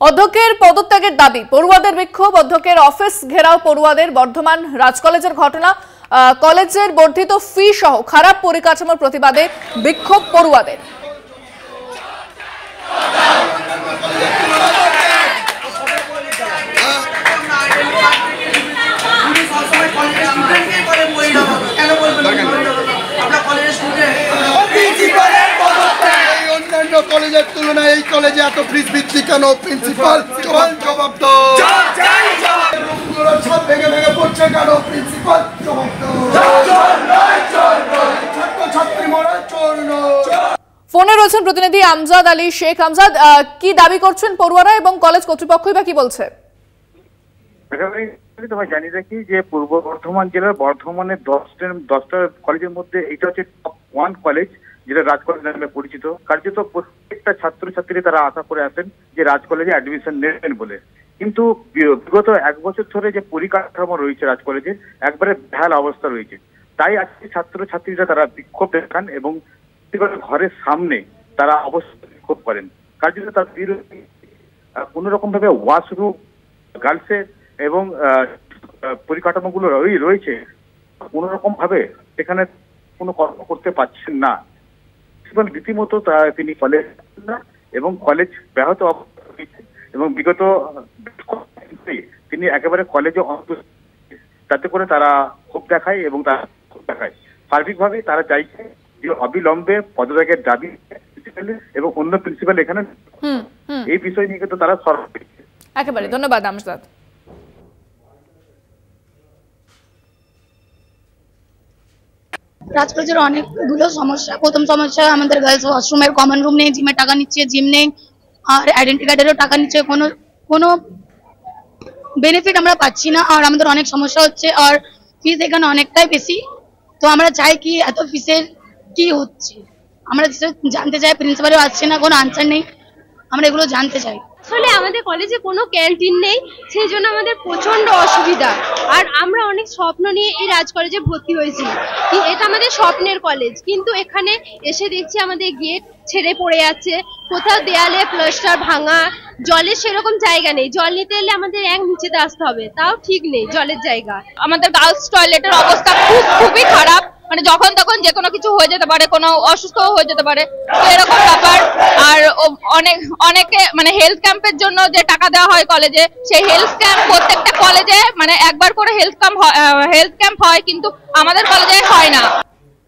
অধ্যক্ষের পদত্যাগের দাবি, পড়ুয়াদের বিক্ষোভ, অধ্যক্ষের অফিস ঘেরাও পড়ুয়াদের। বর্ধমান রাজ কলেজের ঘটনা, কলেজের বর্ধিত ফি সহ খারাপ পরিকাঠামোর প্রতিবাদে বিক্ষোভ পড়ুয়াদের। কলেজের তুলনায় এই কলেজে এত ফিস বৃদ্ধি কেন? প্রিন্সিপাল জবাব দাও। সব ভেঙে ভেঙে পড়ছে কেন? প্রিন্সিপাল জবাব দাও। ছাত্রছাত্রী মরা চোর নয়। ফোনে রয়েছেন প্রতিনিধি আমজাদ আলী শেখ। আমজাদ, কি দাবি করছেন পড়ুয়ারা এবং কলেজ কর্তৃপক্ষই বা কি বলছে? তোমায় জানিয়ে রাখি যে পূর্ব বর্ধমান জেলার বর্ধমানের 10টা কলেজের মধ্যে এটা হচ্ছে টপ 1 কলেজ, যেটা রাজ কলেজ নামে পরিচিত। কার্যত প্রত্যেকটা ছাত্রছাত্রী তারা আশা করে আসেন যে রাজ কলেজে অ্যাডমিশন নেবেন বলে, কিন্তু বিগত 1 বছর ধরে যে পরিকাঠামো রয়েছে রাজ কলেজে একবারে বেহাল অবস্থা রয়েছে। তাই আজকে ছাত্রছাত্রীরা তারা বিক্ষোভ দেখান এবং ঘরের সামনে তারা অবশ্যই বিক্ষোভ করেন। কার্যত তার বিরুদ্ধে কোন রকম ভাবে ওয়াশরুম, গার্লসের এবং পরিকাঠামোগুলো রয়েছে কোন রকম ভাবে সেখানে কোনো কর্ম করতে পারছেন না। রীতিমতো তিনি কলেজ না এবং কলেজ ব্যাহত হয়েছে এবং বিগত তিনি একেবারে কলেজে তাতে করে তারা ক্ষোভ দেখায় এবং তারা ক্ষোভ দেখায়। সার্বিকভাবে তারা চাইছে যে অবিলম্বে পদত্যাগের দাবি এবং অন্য প্রিন্সিপাল এখানে এই বিষয় নিয়ে কিন্তু তারা সরব। একেবারে ধন্যবাদ আমজাদ। রাজ কলেজের অনেকগুলো সমস্যা। প্রথম সমস্যা, আমাদের গার্লস ওয়াশরুমের কমন রুম নেই, জিমে টাকা নিচ্ছে, জিম নেই, আর আইডেন্টি কার্ডেরও টাকা নিচ্ছে, কোনো বেনিফিট আমরা পাচ্ছি না। আর আমাদের অনেক সমস্যা হচ্ছে, আর ফিস এখানে অনেকটাই বেশি। তো আমরা চাই কি এত ফিসের কি হচ্ছে আমরা জানতে চাই। প্রিন্সিপালও আসছে না, কোনো আনসার নেই, আমরা এগুলো জানতে চাই। আসলে আমাদের কলেজে কোনো ক্যান্টিন নেই, সেই জন্য আমাদের প্রচন্ড অসুবিধা। আর আমরা অনেক স্বপ্ন নিয়ে এই রাজ কলেজে ভর্তি হয়েছি, এটা আমাদের স্বপ্নের কলেজ, কিন্তু এখানে এসে দেখছি আমাদের গেট ছেড়ে পড়ে যাচ্ছে, কোথাও দেয়ালে প্লাস্টার ভাঙা, জলের সেরকম জায়গা নেই। জল নিতে এলে আমাদের নিচেতে আসতে হবে, তাও ঠিক নেই জলের জায়গা। আমাদের গার্লস টয়লেটের অবস্থা খুবই খারাপ, মানে যখন তখন যে কোনো কিছু হয়ে যেতে পারে, কোনো অসুস্থ হয়ে যেতে পারে, তো এরকম ব্যাপার। আর অনেকে মানে হেলথ ক্যাম্পের জন্য যে টাকা দেওয়া হয় কলেজে, সেই হেলথ ক্যাম্প প্রত্যেকটা কলেজে মানে একবার করে হেলথ ক্যাম্প হয়, কিন্তু আমাদের কলেজে হয় না।